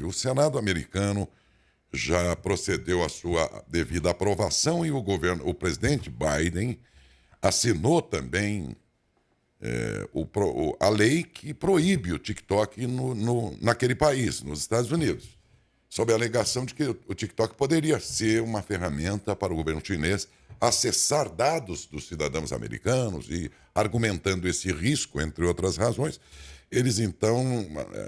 O Senado americano já procedeu à sua devida aprovação e o presidente Biden assinou também a lei que proíbe o TikTok naquele país, nos Estados Unidos, sob a alegação de que o TikTok poderia ser uma ferramenta para o governo chinês acessar dados dos cidadãos americanos e argumentando esse risco, entre outras razões, eles então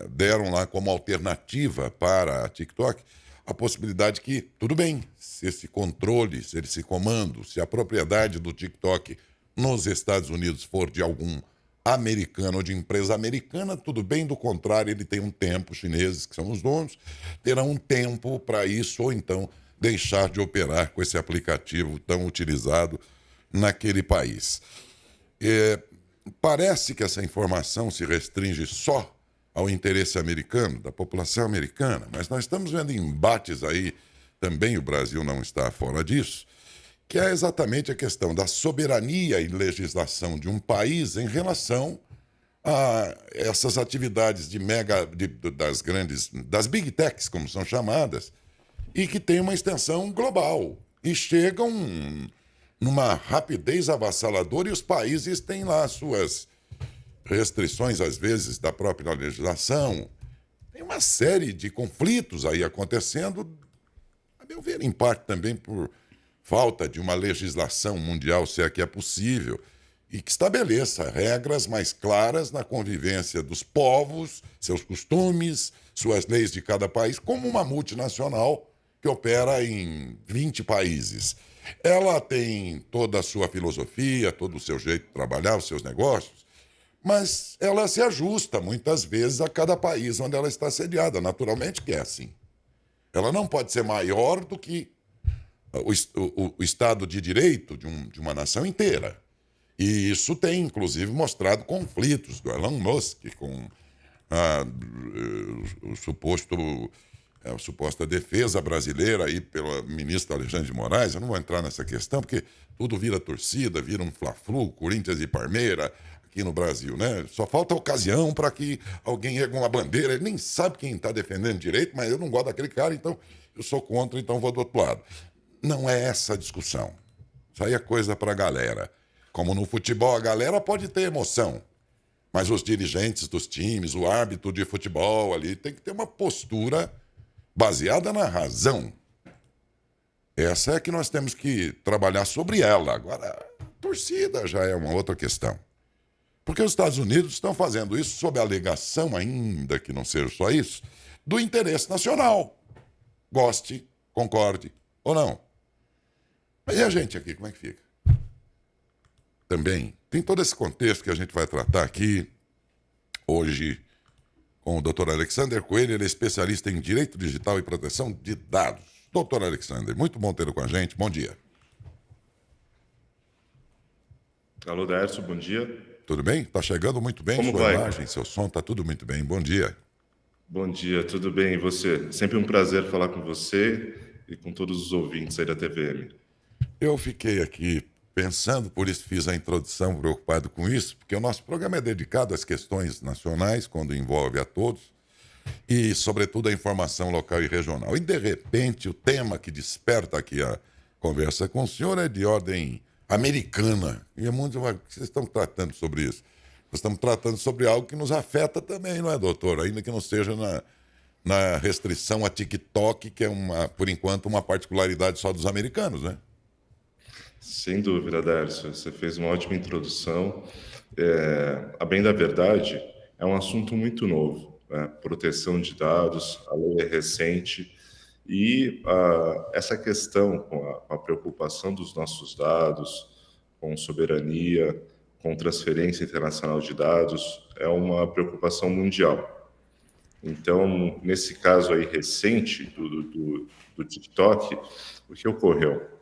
deram lá como alternativa para a TikTok a possibilidade que, tudo bem, se esse controle, se esse comando, se a propriedade do TikTok nos Estados Unidos for de algum americano ou de empresa americana, tudo bem, do contrário, ele tem um tempo, os chineses, que são os donos, terão um tempo para isso, ou então deixar de operar com esse aplicativo tão utilizado naquele país. É, Parece que essa informação se restringe só ao interesse americano, da população americana, mas nós estamos vendo embates aí, também o Brasil não está fora disso, que é exatamente a questão da soberania e legislação de um país em relação a essas atividades das grandes, das big techs, como são chamadas, e que tem uma extensão global e chegam numa rapidez avassaladora e os países têm lá suas restrições, às vezes, da própria legislação. Tem uma série de conflitos aí acontecendo, a meu ver, em parte também por falta de uma legislação mundial, se é que é possível, e que estabeleça regras mais claras na convivência dos povos, seus costumes, suas leis de cada país, como uma multinacional que opera em 20 países. Ela tem toda a sua filosofia, todo o seu jeito de trabalhar, os seus negócios, mas ela se ajusta muitas vezes a cada país onde ela está sediada. Naturalmente que é assim. Ela não pode ser maior do que o Estado de Direito de uma nação inteira. E isso tem, inclusive, mostrado conflitos do Elon Musk com o a suposta defesa brasileira aí pelo ministro Alexandre de Moraes. Eu não vou entrar nessa questão, porque tudo vira torcida, vira um fla-flu, Corinthians e Parmeira aqui no Brasil, né? Só falta ocasião para que alguém erga uma bandeira. Ele nem sabe quem está defendendo direito, mas eu não gosto daquele cara, então eu sou contra, então vou do outro lado. Não é essa a discussão. Isso aí é coisa para a galera. Como no futebol, a galera pode ter emoção, mas os dirigentes dos times, o árbitro de futebol ali, tem que ter uma postura baseada na razão. Essa é que nós temos que trabalhar sobre ela. Agora, a torcida já é uma outra questão. Porque os Estados Unidos estão fazendo isso sob a alegação, ainda que não seja só isso, do interesse nacional. Goste, concorde ou não. Mas e a gente aqui, como é que fica? Também tem todo esse contexto que a gente vai tratar aqui hoje com o Dr. Alexander Coelho. Ele é especialista em Direito Digital e Proteção de Dados. Dr. Alexander, muito bom tê-lo com a gente. Bom dia. Alô, Dércio, bom dia. Tudo bem? Está chegando muito bem, Como sua vai? imagem, seu som, está tudo muito bem. Bom dia. Bom dia, tudo bem? E você? Sempre um prazer falar com você e com todos os ouvintes aí da TVM. Eu fiquei aqui pensando, por isso fiz a introdução, preocupado com isso, porque o nosso programa é dedicado às questões nacionais, quando envolve a todos, e, sobretudo, a informação local e regional. E, de repente, o tema que desperta aqui a conversa com o senhor é de ordem americana. E é muito. O que vocês estão tratando sobre isso? Nós estamos tratando sobre algo que nos afeta também, não é, doutor? Ainda que não seja na restrição a TikTok, que é, por enquanto, uma particularidade só dos americanos, né? Sem dúvida, Dércio, você fez uma ótima introdução. A bem da verdade, é um assunto muito novo, né? Proteção de dados, a lei é recente e essa questão com a preocupação dos nossos dados, com soberania, com transferência internacional de dados, é uma preocupação mundial. Então, nesse caso aí recente do TikTok, o que ocorreu?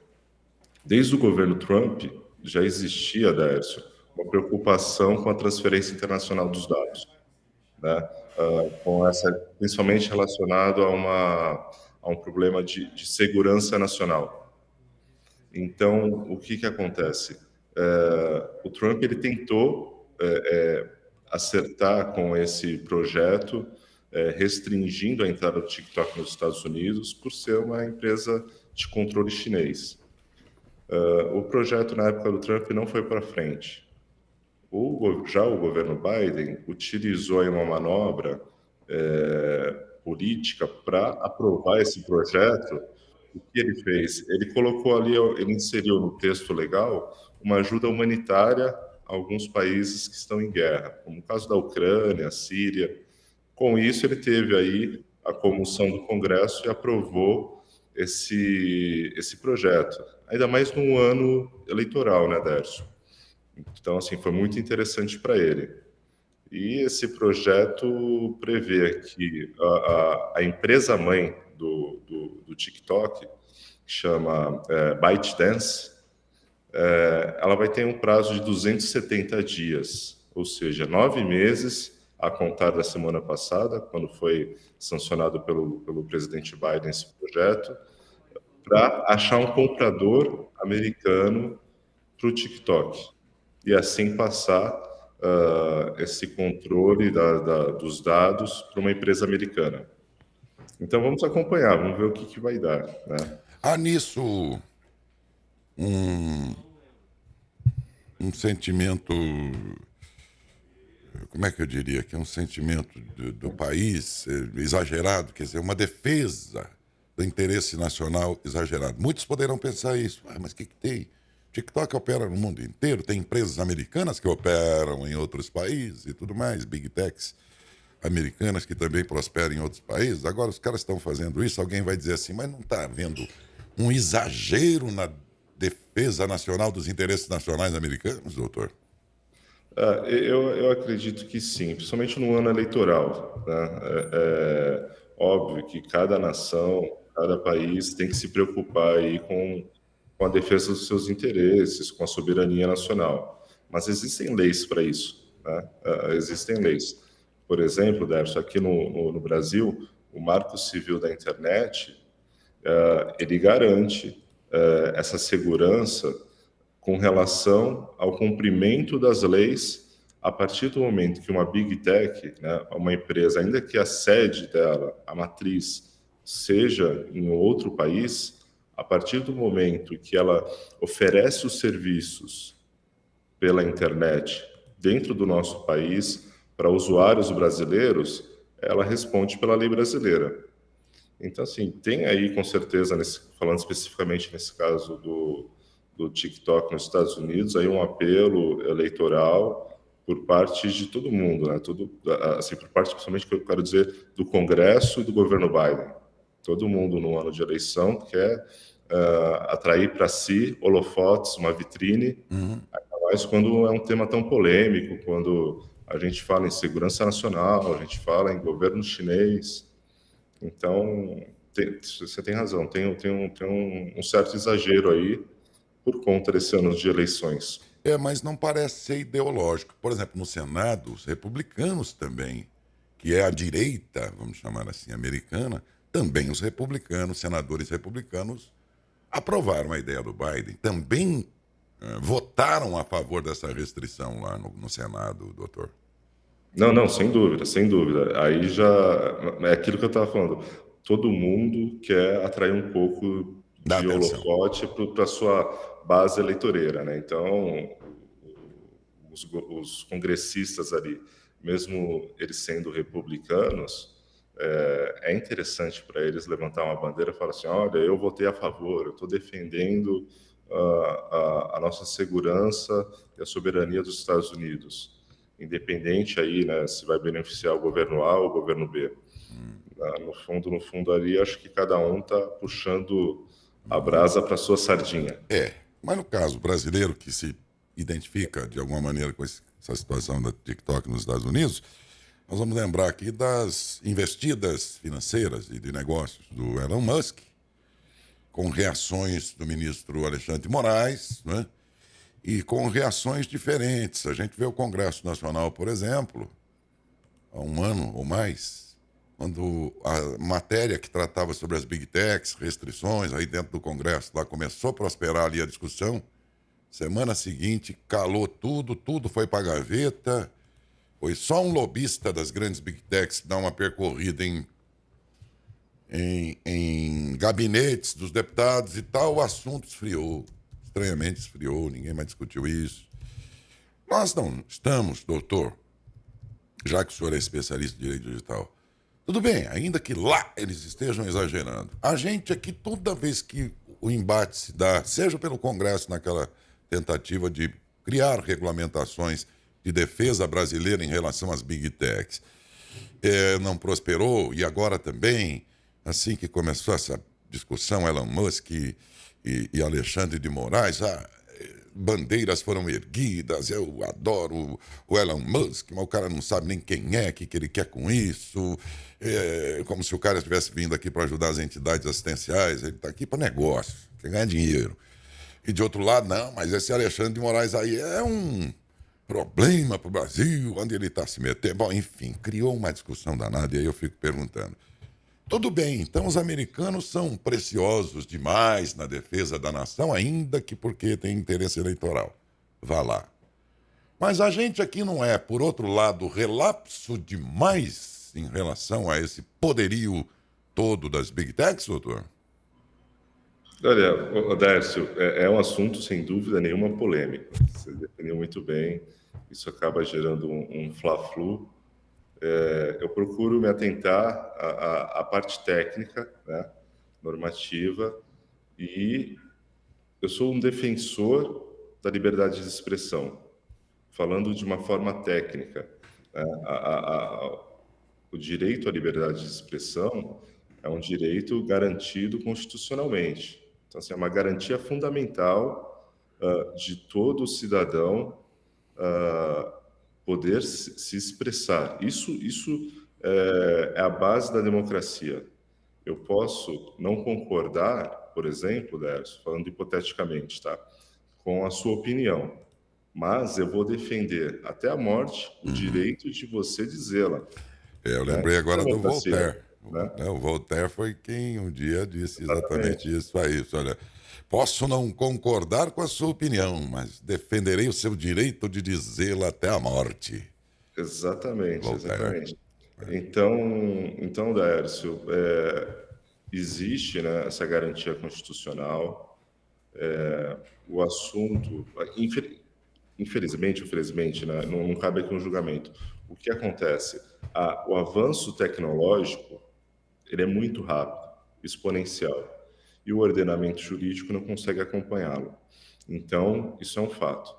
Desde o governo Trump já existia, Daércio, uma preocupação com a transferência internacional dos dados, né? Com essa, principalmente relacionado a um problema de segurança nacional. Então, o que acontece? O Trump ele tentou acertar com esse projeto restringindo a entrada do TikTok nos Estados Unidos por ser uma empresa de controle chinês. O projeto na época do Trump não foi para frente. Já o governo Biden utilizou aí uma manobra política para aprovar esse projeto. O que ele fez? Ele colocou ali, ele inseriu no texto legal uma ajuda humanitária a alguns países que estão em guerra, como o caso da Ucrânia, Síria. Com isso, ele teve aí a comoção do Congresso e aprovou esse projeto, ainda mais num ano eleitoral, né, Dércio? Então, assim, foi muito interessante para ele. E esse projeto prevê que a empresa-mãe do TikTok, que chama ByteDance, ela vai ter um prazo de 270 dias, ou seja, 9 meses a contar da semana passada, quando foi sancionado pelo presidente Biden esse projeto, para achar um comprador americano para o TikTok e assim passar esse controle dos dados para uma empresa americana. Então vamos acompanhar, vamos ver o que vai dar, né? Há nisso um sentimento, como é que eu diria, que é um sentimento do país exagerado, quer dizer, uma defesa do interesse nacional exagerado. Muitos poderão pensar isso, mas o que tem? TikTok opera no mundo inteiro, tem empresas americanas que operam em outros países e tudo mais, big techs americanas que também prosperam em outros países. Agora os caras estão fazendo isso, alguém vai dizer assim, mas não está havendo um exagero na defesa nacional dos interesses nacionais americanos, doutor? Eu acredito que sim, principalmente no ano eleitoral, né? Óbvio que cada nação, cada país tem que se preocupar aí com a defesa dos seus interesses, com a soberania nacional. Mas existem leis para isso, né? Existem leis. Por exemplo, Derso, aqui no Brasil, o Marco Civil da Internet, ele garante essa segurança com relação ao cumprimento das leis a partir do momento que uma Big Tech, né, uma empresa, ainda que a sede dela, a matriz, seja em outro país, a partir do momento que ela oferece os serviços pela internet dentro do nosso país para usuários brasileiros, ela responde pela lei brasileira. Então, assim, tem aí, com certeza, falando especificamente nesse caso do TikTok nos Estados Unidos, aí um apelo eleitoral por parte de todo mundo, né? Assim, por parte, principalmente, que eu quero dizer, do Congresso e do governo Biden. Todo mundo, no ano de eleição, quer atrair para si holofotes, uma vitrine, ainda mais quando é um tema tão polêmico, quando a gente fala em segurança nacional, a gente fala em governo chinês. Então, você tem razão, tem um certo exagero aí por conta desse ano de eleições. Mas não parece ser ideológico. Por exemplo, no Senado, os republicanos também, que é a direita, vamos chamar assim, americana, também os republicanos, senadores republicanos, aprovaram a ideia do Biden. Também votaram a favor dessa restrição lá no Senado, doutor. Não, sem dúvida, sem dúvida. Aí já é aquilo que eu estava falando. Todo mundo quer atrair um pouco Dá de atenção. holofote para a sua base eleitoreira, né? Então, os congressistas ali, mesmo eles sendo republicanos, é interessante para eles levantar uma bandeira e falar assim, olha, eu votei a favor, eu estou defendendo a nossa segurança e a soberania dos Estados Unidos, independente aí, né, se vai beneficiar o governo A ou o governo B. No fundo ali, acho que cada um está puxando a brasa para sua sardinha. Mas no caso brasileiro, que se identifica de alguma maneira com essa situação da TikTok nos Estados Unidos, nós vamos lembrar aqui das investidas financeiras e de negócios do Elon Musk, com reações do ministro Alexandre de Moraes, né? E com reações diferentes. A gente vê o Congresso Nacional, por exemplo, há um ano ou mais, quando a matéria que tratava sobre as Big Techs, restrições aí dentro do Congresso, lá começou a prosperar ali a discussão, semana seguinte calou tudo, tudo foi para a gaveta, Foi só um lobista das grandes Big Techs dar uma percorrida em gabinetes dos deputados e tal, o assunto esfriou. Estranhamente esfriou, ninguém mais discutiu isso. Nós não estamos, doutor, já que o senhor é especialista em direito digital, tudo bem, ainda que lá eles estejam exagerando. A gente aqui, toda vez que o embate se dá, seja pelo Congresso naquela tentativa de criar regulamentações de defesa brasileira em relação às Big Techs, não prosperou, e agora também, assim que começou essa discussão, Elon Musk e Alexandre de Moraes, bandeiras foram erguidas, eu adoro o Elon Musk, mas o cara não sabe nem quem é, o que ele quer com isso, como se o cara estivesse vindo aqui para ajudar as entidades assistenciais, ele está aqui para negócio, quer ganhar dinheiro. E de outro lado, não, mas esse Alexandre de Moraes aí é um problema para o Brasil, onde ele está se metendo. Bom, enfim, criou uma discussão danada e aí eu fico perguntando. Tudo bem, então os americanos são preciosos demais na defesa da nação, ainda que porque tem interesse eleitoral. Vá lá. Mas a gente aqui não é, por outro lado, relapso demais em relação a esse poderio todo das Big Techs, doutor? Olha, Dércio, é um assunto sem dúvida nenhuma polêmico. Você definiu muito bem. Isso acaba gerando um fla-flu. Eu procuro me atentar à parte técnica, né, normativa, e eu sou um defensor da liberdade de expressão, falando de uma forma técnica, né, o direito à liberdade de expressão é um direito garantido constitucionalmente. Então, assim, é uma garantia fundamental de todo cidadão poder se expressar. Isso é a base da democracia. Eu posso não concordar, por exemplo, Décio, falando hipoteticamente, tá, com a sua opinião, mas eu vou defender até a morte o direito de você dizê-la. Eu Né? lembrei agora do Democracia, Voltaire. né? O Voltaire foi quem um dia disse exatamente Exatamente. isso aí. Olha, posso não concordar com a sua opinião, mas defenderei o seu direito de dizê-la até a morte. Exatamente, Voltaire. exatamente. Então, Dércio, existe, né, essa garantia constitucional. O assunto, infelizmente, né, não cabe aqui um julgamento. O que acontece? O avanço tecnológico ele é muito rápido, exponencial, e o ordenamento jurídico não consegue acompanhá-lo. Então, isso é um fato.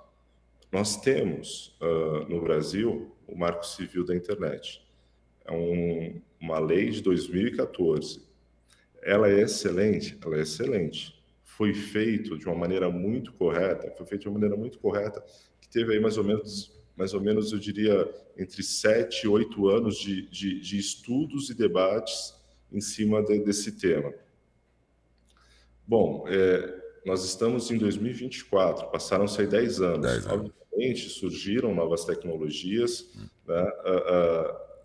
Nós temos, no Brasil, o Marco Civil da Internet. É uma lei de 2014. Ela é excelente? Ela é excelente. Foi feito de uma maneira muito correta, que teve aí mais ou menos, eu diria, entre 7 e 8 anos de estudos e debates em cima desse tema. Bom, nós estamos em 2024, passaram-se aí 10 anos. 10 anos. Obviamente, surgiram novas tecnologias, né?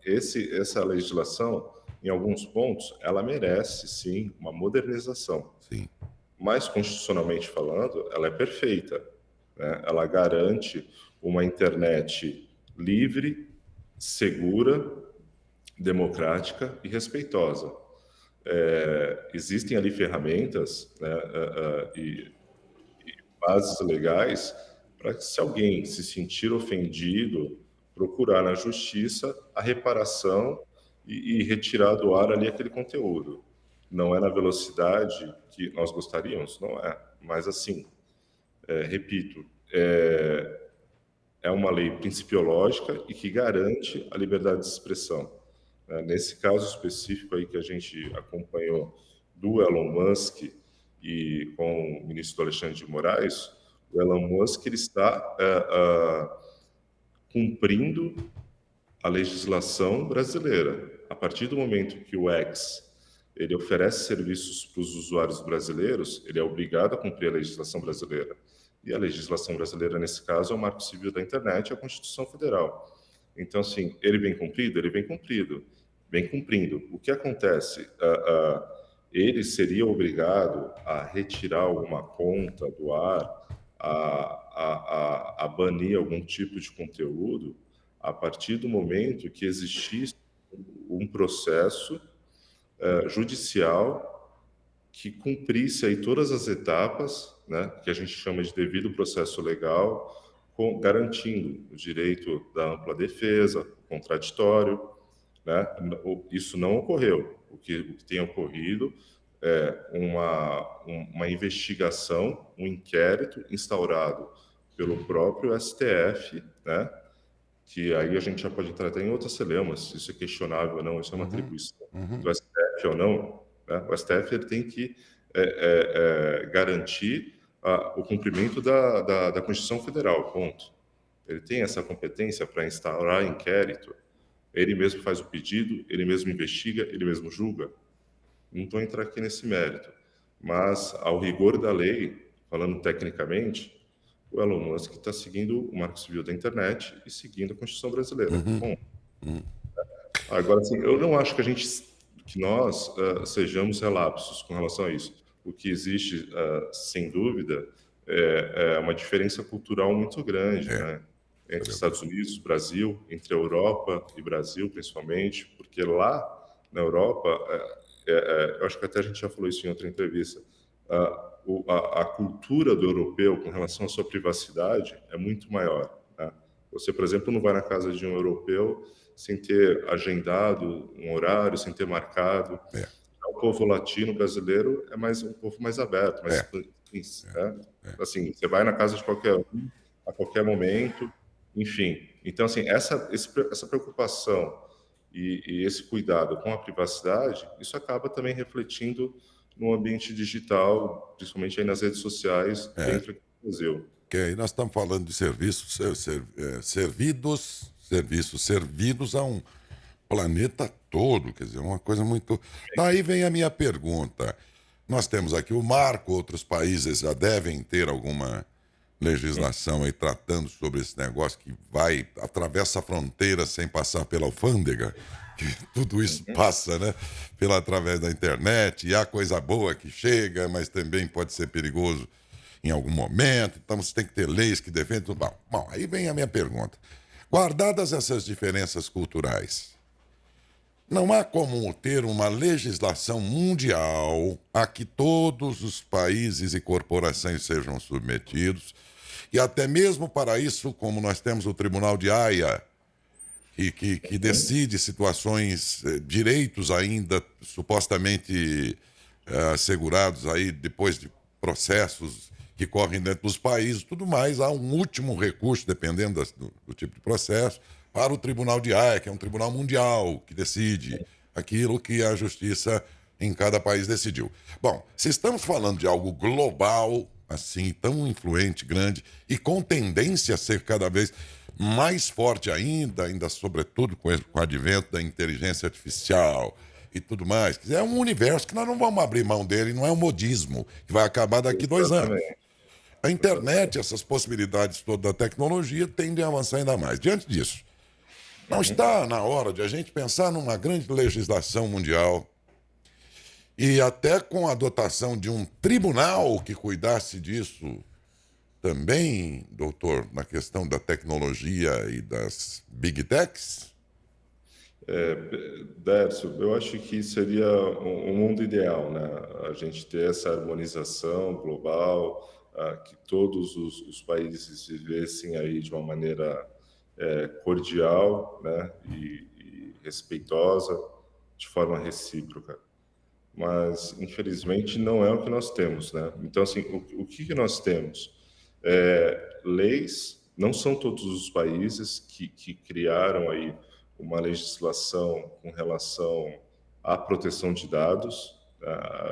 Essa legislação, em alguns pontos, ela merece, sim, uma modernização. Sim. Mas, constitucionalmente falando, ela é perfeita, né? Ela garante uma internet livre, segura, democrática e respeitosa. Existem ali ferramentas, né, e bases legais para que, se alguém se sentir ofendido, procurar na justiça a reparação e retirar do ar ali aquele conteúdo. Não é na velocidade que nós gostaríamos, não é. Mas, assim, repito, é uma lei principiológica e que garante a liberdade de expressão. Nesse caso específico aí que a gente acompanhou do Elon Musk e com o ministro Alexandre de Moraes, o Elon Musk ele está cumprindo a legislação brasileira. A partir do momento que o X ele oferece serviços para os usuários brasileiros, ele é obrigado a cumprir a legislação brasileira. E a legislação brasileira, nesse caso, é o Marco Civil da Internet e a Constituição Federal. Então, assim, ele vem cumprido? Ele vem cumprido. Vem cumprindo. O que acontece? Ele seria obrigado a retirar alguma conta do ar, a banir algum tipo de conteúdo? a partir do momento que existisse um processo judicial que cumprisse aí todas as etapas, né, que a gente chama de devido processo legal, garantindo o direito da ampla defesa, o contraditório, né? Isso não ocorreu. O que tem ocorrido é uma investigação, um inquérito instaurado pelo próprio STF, né? Que aí a gente já pode entrar até em outras celemas, se isso é questionável ou não, isso é uma atribuição do STF ou não, né? O STF ele tem que garantir o cumprimento da Constituição Federal, ponto. Ele tem essa competência para instaurar inquérito, ele mesmo faz o pedido, ele mesmo investiga, ele mesmo julga. Não estou entrando aqui nesse mérito, mas ao rigor da lei, falando tecnicamente, o Elon Musk está seguindo o Marco Civil da Internet e seguindo a Constituição brasileira. Bom, agora, assim, eu não acho que nós sejamos relapsos com relação a isso. O que existe, sem dúvida, é uma diferença cultural muito grande, né? Entre Estados Unidos, Brasil, entre a Europa e Brasil, principalmente, porque lá na Europa, eu acho que até a gente já falou isso em outra entrevista, a cultura do europeu com relação à sua privacidade é muito maior, né? Você, por exemplo, não vai na casa de um europeu sem ter agendado um horário, sem ter marcado. O povo latino brasileiro é um povo mais aberto, mais né? Assim, você vai na casa de qualquer um, a qualquer momento, enfim. Então, assim, essa preocupação e esse cuidado com a privacidade, isso acaba também refletindo no ambiente digital, principalmente aí nas redes sociais, dentro aqui do Brasil. Que aí nós estamos falando de serviços servidos a um planeta todo, quer dizer, uma coisa muito... Daí vem a minha pergunta. Nós temos aqui o marco, outros países já devem ter alguma legislação aí tratando sobre esse negócio que atravessa a fronteira sem passar pela alfândega, que tudo isso passa, né, através da internet, e há coisa boa que chega, mas também pode ser perigoso em algum momento, então você tem que ter leis que defendem tudo. Bom, aí vem a minha pergunta. Guardadas essas diferenças culturais, não há como ter uma legislação mundial a que todos os países e corporações sejam submetidos, e até mesmo para isso, como nós temos o Tribunal de Haia, que decide situações, direitos ainda supostamente assegurados aí depois de processos que correm dentro dos países, tudo mais, há um último recurso, dependendo do tipo de processo, para o Tribunal de Haia, que é um tribunal mundial que decide aquilo que a justiça em cada país decidiu. Bom, se estamos falando de algo global, assim, tão influente, grande, e com tendência a ser cada vez mais forte ainda sobretudo com o advento da inteligência artificial e tudo mais, quer dizer, é um universo que nós não vamos abrir mão dele, não é um modismo, que vai acabar daqui 2 anos. A internet, essas possibilidades todas da tecnologia tendem a avançar ainda mais. Diante disso, não está na hora de a gente pensar numa grande legislação mundial e até com a dotação de um tribunal que cuidasse disso também, doutor, na questão da tecnologia e das big techs? Dércio, eu acho que seria um mundo ideal, né? A gente ter essa harmonização global, que todos os países vivessem aí de uma maneira cordial, né? E respeitosa, de forma recíproca. Mas, infelizmente, não é o que nós temos, né? Então, assim, o que nós temos? Leis, não são todos os países que criaram aí uma legislação com relação à proteção de dados.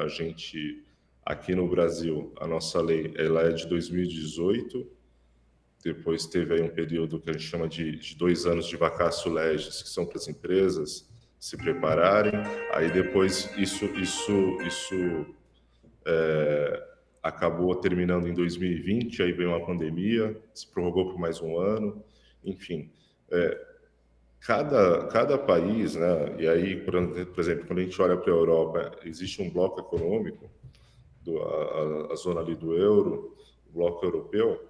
A gente, aqui no Brasil, a nossa lei ela é de 2018, depois teve aí um período que a gente chama de 2 anos de vacatio legis, que são para as empresas se prepararem, aí depois isso acabou terminando em 2020, aí veio uma pandemia, se prorrogou por mais um ano, enfim. Cada país, né, e aí, por exemplo, quando a gente olha para a Europa, existe um bloco econômico, a zona ali do euro, o bloco europeu,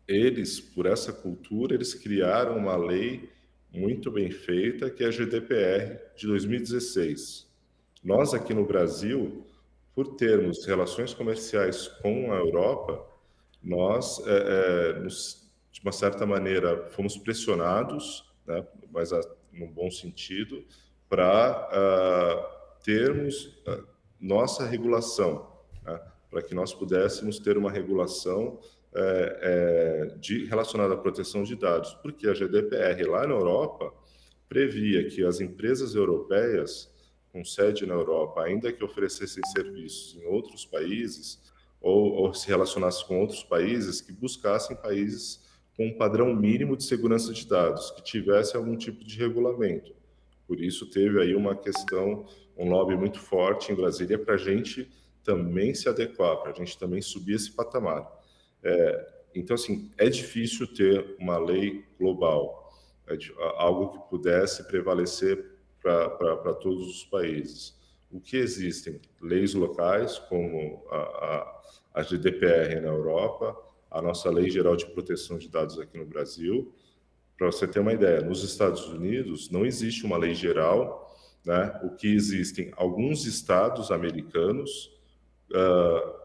eles, por essa cultura, eles criaram uma lei muito bem feita, que é a GDPR de 2016. Nós aqui no Brasil, por termos relações comerciais com a Europa, nós, de uma certa maneira, fomos pressionados, né, mas no bom sentido, para termos nossa regulação, né, para que nós pudéssemos ter uma regulação relacionada à proteção de dados, porque a GDPR lá na Europa previa que as empresas europeias com sede na Europa, ainda que oferecessem serviços em outros países ou se relacionassem com outros países, que buscassem países com um padrão mínimo de segurança de dados, que tivesse algum tipo de regulamento. Por isso teve aí uma questão, um lobby muito forte em Brasília para a gente também se adequar, para a gente também subir esse patamar. Então, assim, é difícil ter uma lei global, algo que pudesse prevalecer para todos os países. O que existem? Leis locais, como a GDPR na Europa, a nossa Lei Geral de Proteção de Dados aqui no Brasil. Para você ter uma ideia, nos Estados Unidos não existe uma lei geral, né? O que existem alguns estados americanos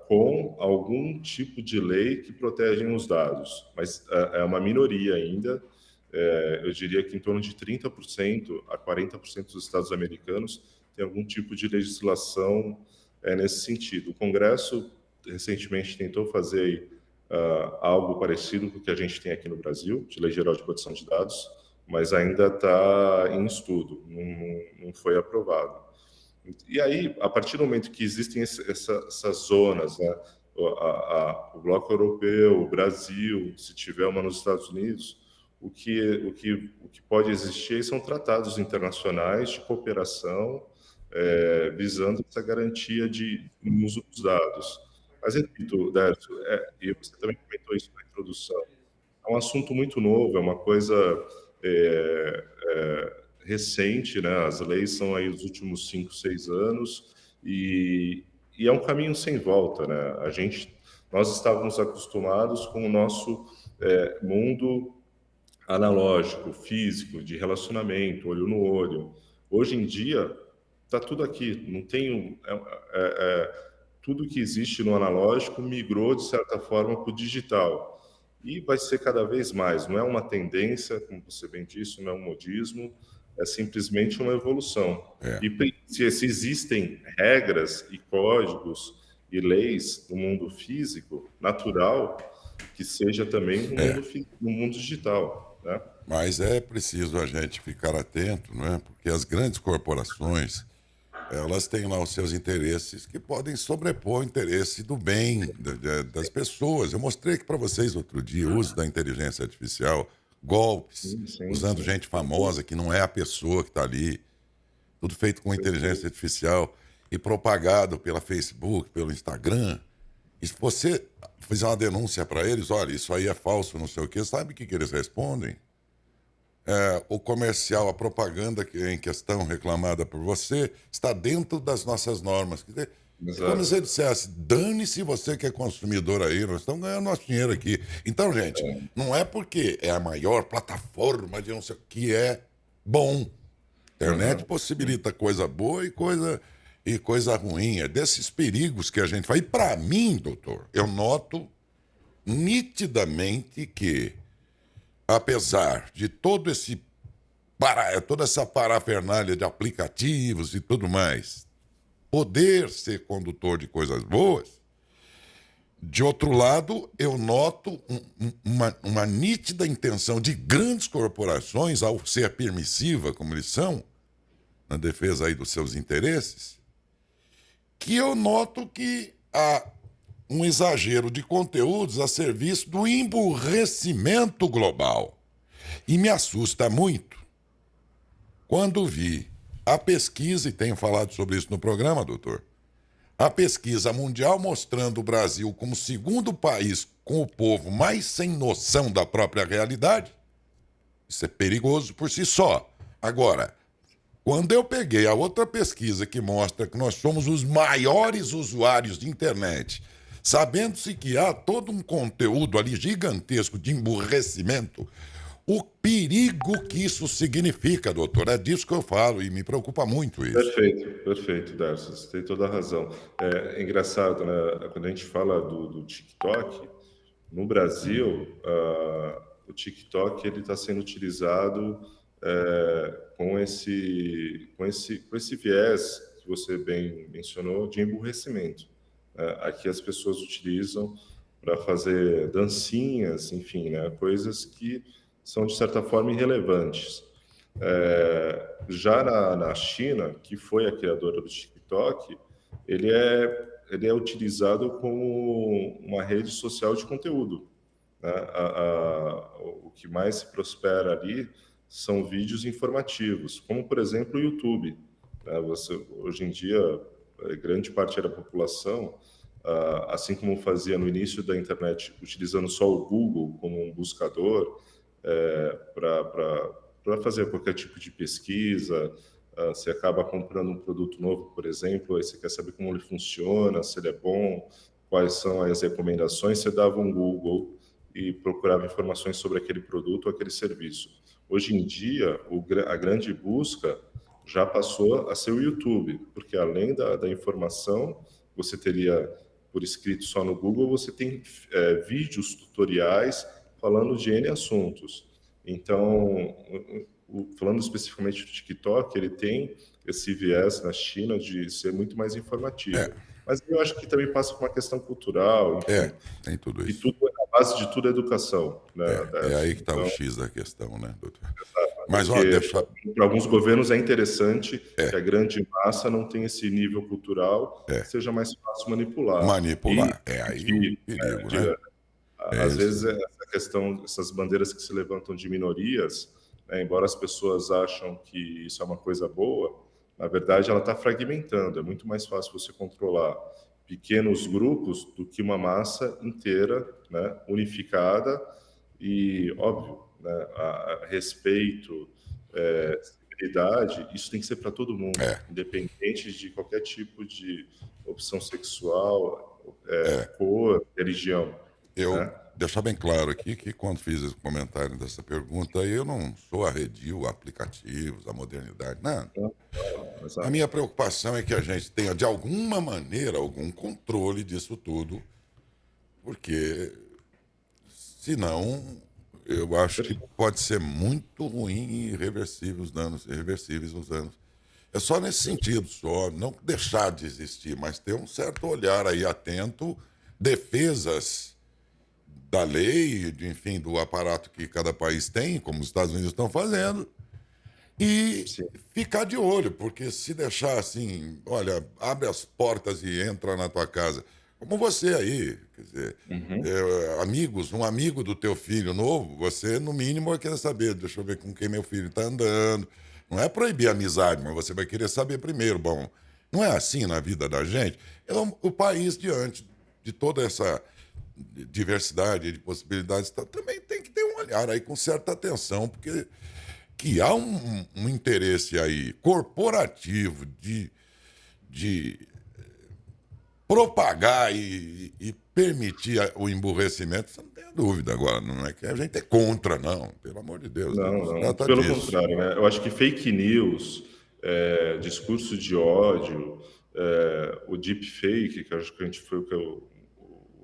com algum tipo de lei que protegem os dados, mas é uma minoria ainda. Eu diria que em torno de 30% a 40% dos estados americanos tem algum tipo de legislação nesse sentido. O Congresso recentemente tentou fazer algo parecido com o que a gente tem aqui no Brasil, de Lei Geral de Proteção de Dados, mas ainda está em estudo, não foi aprovado. E aí, a partir do momento que existem essas zonas, né, o Bloco Europeu, o Brasil, se tiver uma nos Estados Unidos, o que pode existir são tratados internacionais de cooperação visando essa garantia de uso dos dados. Mas, repito, Décio, e você também comentou isso na introdução, é um assunto muito novo, é uma coisa recente, né? As leis são aí dos últimos 5, 6 anos e é um caminho sem volta, né? Nós estávamos acostumados com o nosso mundo analógico, físico, de relacionamento, olho no olho. Hoje em dia, está tudo aqui. Não tem tudo que existe no analógico migrou, de certa forma, para o digital. E vai ser cada vez mais. Não é uma tendência, como você bem disse, não é um modismo, é simplesmente uma evolução. E se existem regras e códigos e leis no mundo físico, natural, que seja também no mundo digital. Né? Mas é preciso a gente ficar atento, não é? Porque as grandes corporações, elas têm lá os seus interesses que podem sobrepor o interesse do bem das pessoas. Eu mostrei aqui para vocês outro dia o uso da inteligência artificial, golpes, usando gente famosa que não é a pessoa que está ali, tudo feito com inteligência artificial e propagado pela Facebook, pelo Instagram. E se você fizer uma denúncia para eles, olha, isso aí é falso, não sei o quê, sabe o que eles respondem? O comercial, a propaganda em questão reclamada por você está dentro das nossas normas. Quer dizer, como se ele dissesse, dane-se você que é consumidor aí, nós estamos ganhando nosso dinheiro aqui. Então, gente, não é porque é a maior plataforma de não sei o que é bom. A internet possibilita coisa boa e coisa ruim. É desses perigos que a gente faz. E para mim, doutor, eu noto nitidamente que, apesar de toda essa parafernália de aplicativos e tudo mais, poder ser condutor de coisas boas, de outro lado, eu noto uma nítida intenção de grandes corporações, ao ser permissiva, como eles são, na defesa aí dos seus interesses, que eu noto que há um exagero de conteúdos a serviço do emburrecimento global. E me assusta muito quando vi a pesquisa, e tenho falado sobre isso no programa, doutor, a pesquisa mundial mostrando o Brasil como o segundo país com o povo mais sem noção da própria realidade. Isso é perigoso por si só. Agora, quando eu peguei a outra pesquisa que mostra que nós somos os maiores usuários de internet, sabendo-se que há todo um conteúdo ali gigantesco de emburrecimento, o perigo que isso significa, doutor, é disso que eu falo e me preocupa muito isso. Perfeito, perfeito, Darcy, você tem toda a razão. É engraçado, né? Quando a gente fala do TikTok, no Brasil, o TikTok ele está sendo utilizado com esse viés que você bem mencionou de emburrecimento. Aqui as pessoas utilizam para fazer dancinhas, enfim, né? Coisas que são de certa forma irrelevantes. Já na China, que foi a criadora do TikTok, ele é utilizado como uma rede social de conteúdo, né? O que mais se prospera ali são vídeos informativos, como, por exemplo, o YouTube, né? Hoje em dia, grande parte da população, assim como fazia no início da internet, utilizando só o Google como um buscador, para fazer qualquer tipo de pesquisa. Você acaba comprando um produto novo, por exemplo, aí você quer saber como ele funciona, se ele é bom, quais são as recomendações, você dava um Google e procurava informações sobre aquele produto ou aquele serviço. Hoje em dia, a grande busca já passou a ser o YouTube, porque além da informação, você teria por escrito só no Google, você tem vídeos tutoriais falando de N assuntos. Então, falando especificamente do TikTok, ele tem esse viés na China de ser muito mais informativo. Mas eu acho que também passa por uma questão cultural, enfim. Tem tudo E isso. a base de tudo é educação, né? É aí que está o Então, X da questão, né, doutor? Mas, ó, porque deixa... para alguns governos é interessante que a grande massa não tenha esse nível cultural, seja mais fácil manipular. manipular. É aí o perigo, né? Às vezes essa questão, essas bandeiras que se levantam de minorias, né, embora as pessoas acham que isso é uma coisa boa, na verdade ela está fragmentando. É muito mais fácil você controlar pequenos grupos do que uma massa inteira, né, unificada e, óbvio, né, a respeito, civilidade, isso tem que ser para todo mundo, independente de qualquer tipo de opção sexual, cor, religião. Eu deixar bem claro aqui que quando fiz esse comentário dessa pergunta, eu não sou arredio a aplicativos, a modernidade, não. A minha preocupação é que a gente tenha, de alguma maneira, algum controle disso tudo, porque senão eu acho que pode ser muito ruim e irreversíveis os danos. É só nesse sentido, só não deixar de existir, mas ter um certo olhar aí atento, defesas da lei, enfim, do aparato que cada país tem, como os Estados Unidos estão fazendo, e ficar de olho, porque se deixar assim, olha, abre as portas e entra na tua casa, como você aí, quer dizer, um amigo do teu filho novo, você no mínimo vai querer saber, deixa eu ver com quem meu filho está andando. Não é proibir a amizade, mas você vai querer saber primeiro. Bom, não é assim na vida da gente. O país, diante de toda essa diversidade de possibilidades, também tem que ter um olhar aí com certa atenção, porque que há um interesse aí corporativo de propagar e permitir o emburrecimento, você não tem dúvida. Agora, não é que a gente é contra, não, pelo amor de Deus, não se Não, trata pelo disso. contrário, né? Eu acho que fake news, discurso de ódio, o deepfake, que eu acho que a gente foi o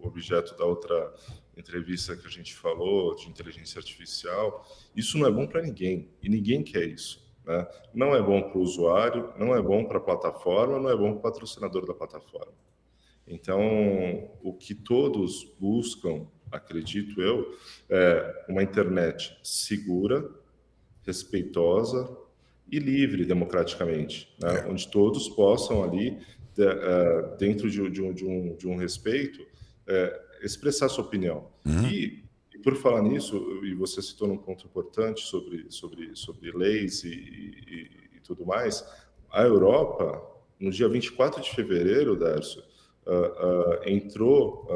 objeto da outra entrevista que a gente falou, de inteligência artificial, isso não é bom para ninguém, e ninguém quer isso, né? Não é bom para o usuário, não é bom para a plataforma, não é bom para o patrocinador da plataforma. Então, o que todos buscam, acredito eu, é uma internet segura, respeitosa e livre democraticamente, né? Onde todos possam ali, dentro de um respeito, expressar sua opinião. E por falar nisso, e você citou um ponto importante sobre leis e tudo mais, a Europa, no dia 24 de fevereiro, Darcio, entrou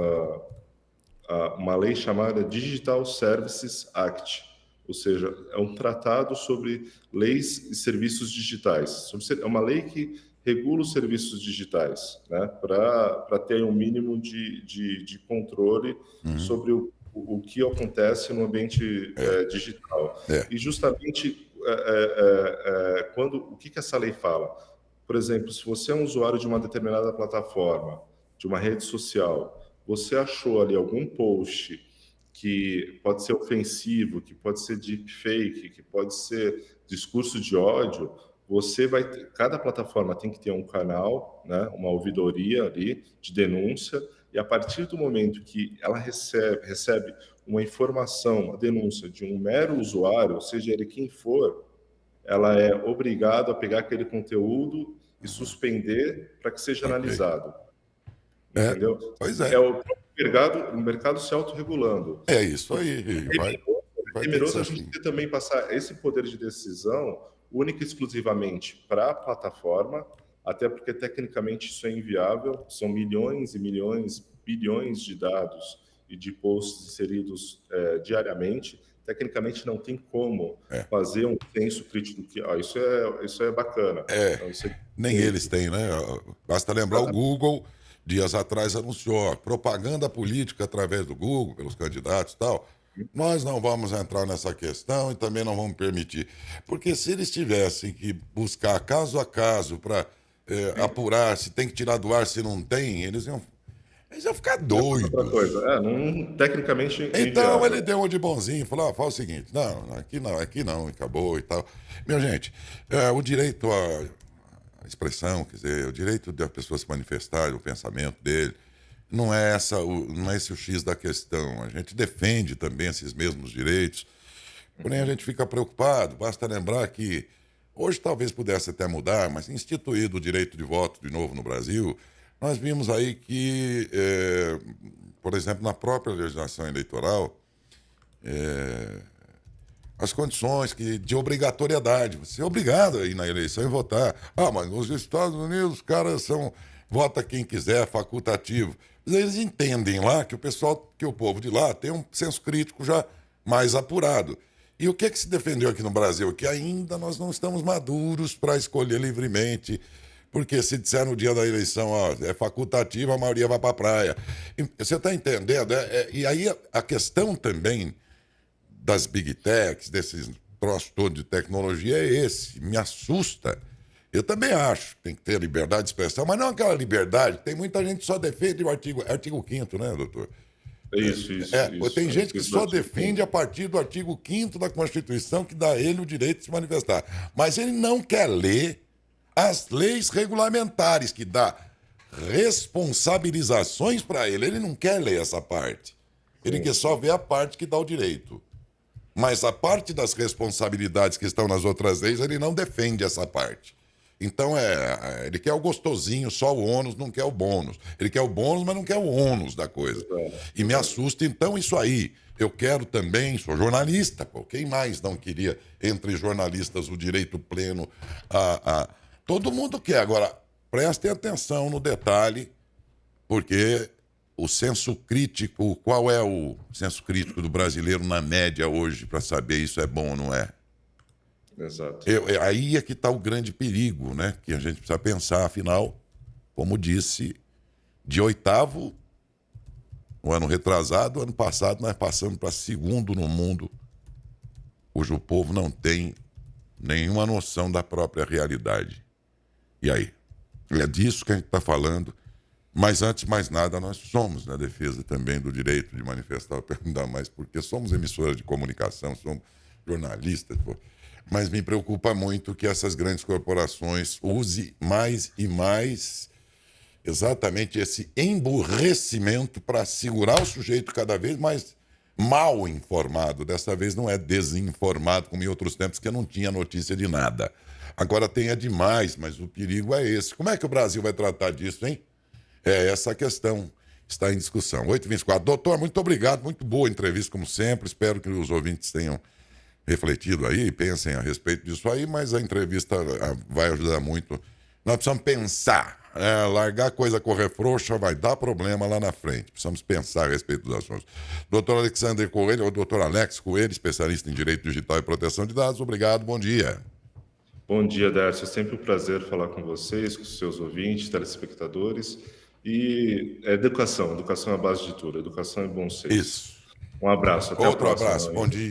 uma lei chamada Digital Services Act, ou seja, é um tratado sobre leis e serviços digitais. É uma lei que regula os serviços digitais, né? Para ter um mínimo de controle Uhum. sobre o que acontece no ambiente digital. É. E justamente quando o que essa lei fala? Por exemplo, se você é um usuário de uma determinada plataforma, de uma rede social, você achou ali algum post que pode ser ofensivo, que pode ser deepfake, que pode ser discurso de ódio, você vai ter, cada plataforma tem que ter um canal, né, uma ouvidoria ali de denúncia, e a partir do momento que ela recebe uma informação, uma denúncia de um mero usuário, seja ele quem for, ela é obrigada a pegar aquele conteúdo e suspender para que seja Ok. analisado, É, entendeu? pois É é. o mercado se autorregulando. É isso Porque aí. é Vai ter que temeroso ser a gente assim. ter também passar esse poder de decisão única e exclusivamente para a plataforma, até porque tecnicamente isso é inviável, são milhões e milhões, bilhões de dados e de posts inseridos diariamente, tecnicamente não tem como É. fazer um senso crítico que isso é bacana. É, Então, isso é nem eles feito. têm, né? Basta lembrar o Google, dias atrás anunciou ó, propaganda política através do Google, pelos candidatos e tal. Nós não vamos entrar nessa questão e também não vamos permitir. Porque se eles tivessem que buscar caso a caso para apurar se tem que tirar do ar, se não tem, eles iam ficar É outra coisa. doidos. Tecnicamente é Então ele inviável. deu uma de bonzinho, falou: fala o seguinte, não, aqui não, acabou e tal. Minha gente, o direito à expressão, quer dizer, o direito da pessoa se manifestar, o pensamento dele, não é esse o X da questão. A gente defende também esses mesmos direitos, porém a gente fica preocupado, basta lembrar que hoje talvez pudesse até mudar, mas instituído o direito de voto de novo no Brasil, nós vimos aí que, por exemplo, na própria legislação eleitoral, as condições de obrigatoriedade. Você é obrigado a ir na eleição e votar. Ah, mas nos Estados Unidos os caras vota quem quiser, facultativo. Mas eles entendem lá que o povo de lá tem um senso crítico já mais apurado. E o que é que se defendeu aqui no Brasil? Que ainda nós não estamos maduros para escolher livremente. Porque se disser no dia da eleição, ó, é facultativo, a maioria vai para a praia. E você está entendendo? E aí a questão também das big techs, desses troços todos de tecnologia é esse. Me assusta. Eu também acho que tem que ter liberdade de expressão, mas não aquela liberdade. Tem muita gente que só defende o artigo 5º, né, doutor? É isso, isso, isso. Tem gente que só defende a partir do artigo 5º da Constituição, que dá a ele o direito de se manifestar. Mas ele não quer ler as leis regulamentares, que dá responsabilizações para ele. Ele não quer ler essa parte. Ele Sim, quer só ver a parte que dá o direito. Mas a parte das responsabilidades que estão nas outras leis, ele não defende essa parte. Então, ele quer o gostosinho, só o ônus, não quer o bônus. Ele quer o bônus, mas não quer o ônus da coisa. E me assusta, então, isso aí. Eu quero também, sou jornalista, pô. Quem mais não queria, entre jornalistas, o direito pleno Todo mundo quer. Agora, prestem atenção no detalhe, porque o senso crítico, qual é o senso crítico do brasileiro na média hoje para saber isso é bom ou não é? exato. Aí é que está o grande perigo, né? Que a gente precisa pensar, afinal, como disse, de oitavo, no ano retrasado, ano passado, nós passamos para segundo no mundo, cujo povo não tem nenhuma noção da própria realidade. E aí? É disso que a gente está falando. Mas, antes de mais nada, nós somos na defesa também do direito de manifestar, ainda mais porque somos emissoras de comunicação, somos jornalistas. Pô. Mas me preocupa muito que essas grandes corporações usem mais e mais exatamente esse emburrecimento para segurar o sujeito cada vez mais mal informado. Dessa vez não é desinformado, como em outros tempos, que não tinha notícia de nada. Agora tem demais, mas o perigo é esse. Como é que o Brasil vai tratar disso, hein? É essa a questão está em discussão. 8h24. Doutor, muito obrigado. Muito boa entrevista, como sempre. Espero que os ouvintes tenham refletido aí, pensem a respeito disso aí, mas a entrevista vai ajudar muito. Nós precisamos pensar. Largar a coisa correr frouxa vai dar problema lá na frente. Precisamos pensar a respeito dos assuntos. Doutor Alexandre Coelho, ou doutor Alex Coelho, especialista em Direito Digital e Proteção de Dados. Obrigado, bom dia. Bom dia, Darcio. É sempre um prazer falar com vocês, com os seus ouvintes, telespectadores. E educação é a base de tudo. Educação é bom senso. Isso. Um abraço, até a Outro próxima. abraço, bom dia.